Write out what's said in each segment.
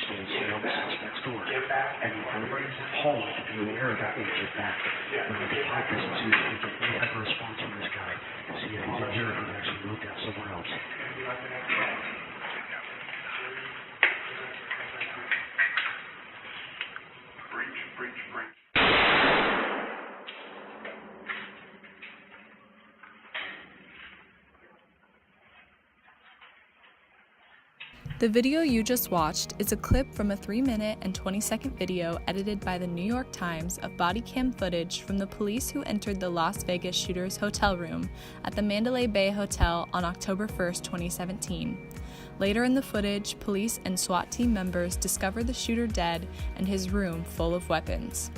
stole the suspect's door, and Paul wanted to be aware of that when he get back. The podcast and see if we get any type of response from this guy, see if he's in here or if he actually moved out somewhere else. Breach. The video you just watched is a clip from a 3-minute and 20-second video edited by the New York Times of body cam footage from the police who entered the Las Vegas shooter's hotel room at the Mandalay Bay Hotel on October 1st, 2017. Later in the footage, police and SWAT team members discover the shooter dead and his room full of weapons.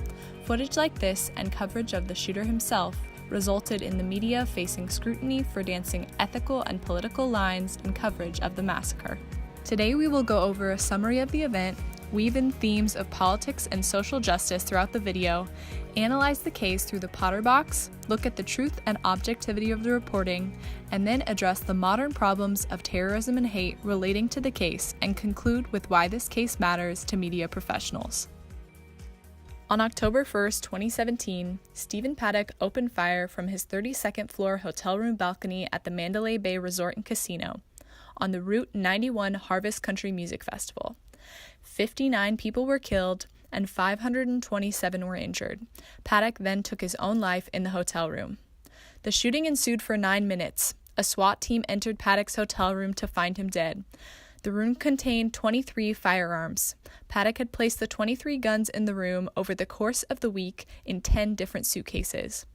Footage like this and coverage of the shooter himself resulted in the media facing scrutiny for dancing ethical and political lines in coverage of the massacre. Today we will go over a summary of the event, weave in themes of politics and social justice throughout the video, analyze the case through the Potter box, look at the truth and objectivity of the reporting, and then address the modern problems of terrorism and hate relating to the case and conclude with why this case matters to media professionals. On October 1st, 2017, Stephen Paddock opened fire from his 32nd floor hotel room balcony at the Mandalay Bay Resort and Casino on the Route 91 Harvest Country Music Festival. 59 people were killed and 527 were injured. Paddock then took his own life in the hotel room. The shooting ensued for 9 minutes. A SWAT team entered Paddock's hotel room to find him dead. The room contained 23 firearms. Paddock had placed the 23 guns in the room over the course of the week in 10 different suitcases.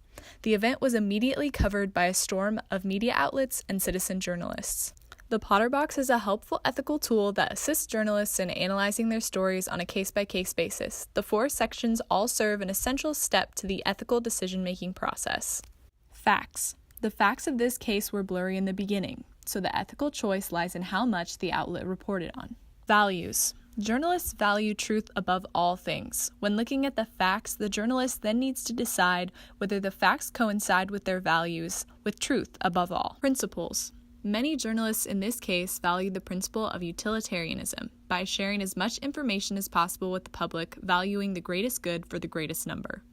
The event was immediately covered by a storm of media outlets and citizen journalists. The Potter Box is a helpful ethical tool that assists journalists in analyzing their stories on a case-by-case basis. The 4 sections all serve an essential step to the ethical decision-making process. Facts. The facts of this case were blurry in the beginning, so the ethical choice lies in how much the outlet reported on. Values. Journalists value truth above all things. When looking at the facts, the journalist then needs to decide whether the facts coincide with their values, with truth above all. Principles. Many journalists in this case value the principle of utilitarianism by sharing as much information as possible with the public, valuing the greatest good for the greatest number.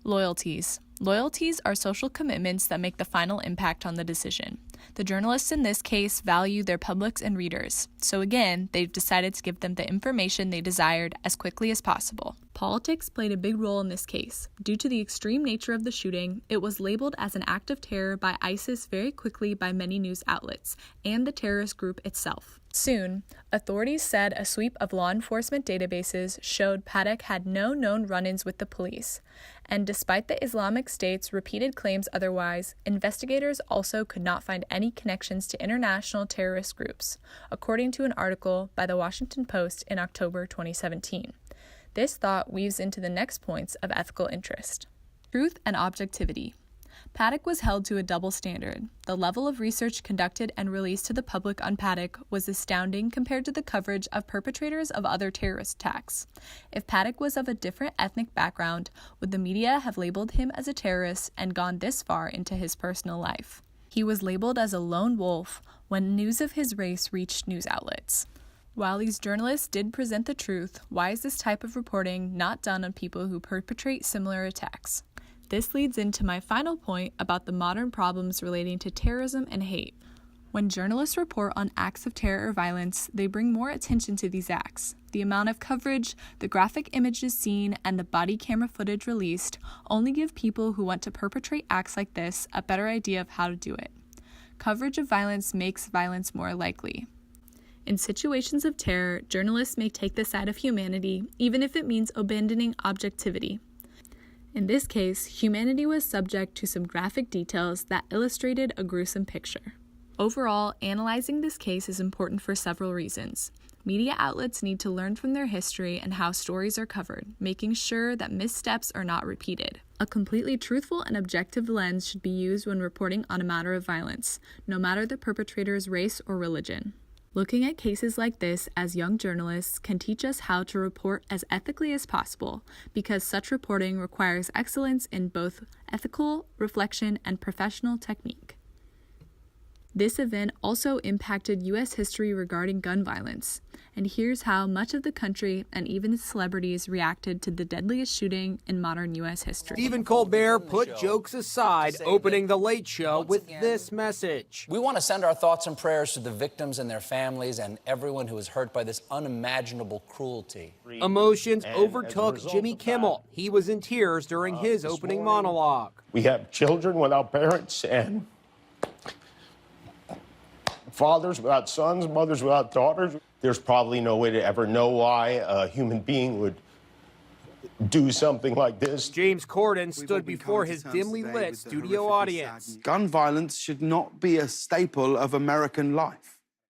Loyalties. Loyalties are social commitments that make the final impact on the decision. The journalists in this case value their publics and readers, so again, they've decided to give them the information they desired as quickly as possible. Politics played a big role in this case. Due to the extreme nature of the shooting, it was labeled as an act of terror by ISIS very quickly by many news outlets, and the terrorist group itself. Soon, authorities said a sweep of law enforcement databases showed Paddock had no known run-ins with the police, and despite the Islamic State's repeated claims otherwise, investigators also could not find any connections to international terrorist groups, according to an article by the Washington Post in October 2017. This thought weaves into the next points of ethical interest. Truth and objectivity. Paddock was held to a double standard. The level of research conducted and released to the public on Paddock was astounding compared to the coverage of perpetrators of other terrorist attacks. If Paddock was of a different ethnic background, would the media have labeled him as a terrorist and gone this far into his personal life? He was labeled as a lone wolf when news of his race reached news outlets. While these journalists did present the truth, why is this type of reporting not done on people who perpetrate similar attacks? This leads into my final point about the modern problems relating to terrorism and hate. When journalists report on acts of terror or violence, they bring more attention to these acts. The amount of coverage, the graphic images seen, and the body camera footage released only give people who want to perpetrate acts like this a better idea of how to do it. Coverage of violence makes violence more likely. In situations of terror, journalists may take the side of humanity, even if it means abandoning objectivity. In this case, humanity was subject to some graphic details that illustrated a gruesome picture. Overall, analyzing this case is important for several reasons. Media outlets need to learn from their history and how stories are covered, making sure that missteps are not repeated. A completely truthful and objective lens should be used when reporting on a matter of violence, no matter the perpetrator's race or religion. Looking at cases like this as young journalists can teach us how to report as ethically as possible, because such reporting requires excellence in both ethical reflection and professional technique. This event also impacted U.S. history regarding gun violence. And here's how much of the country and even the celebrities reacted to the deadliest shooting in modern U.S. history. Stephen Colbert put jokes aside, opening The Late Show with this message. We want to send our thoughts and prayers to the victims and their families and everyone who was hurt by this unimaginable cruelty. Emotions overtook Jimmy Kimmel. He was in tears during his opening monologue. We have children without parents and fathers without sons, mothers without daughters. There's probably no way to ever know why a human being would do something like this. James Corden stood before his dimly lit studio audience. Gun violence should not be a staple of American life.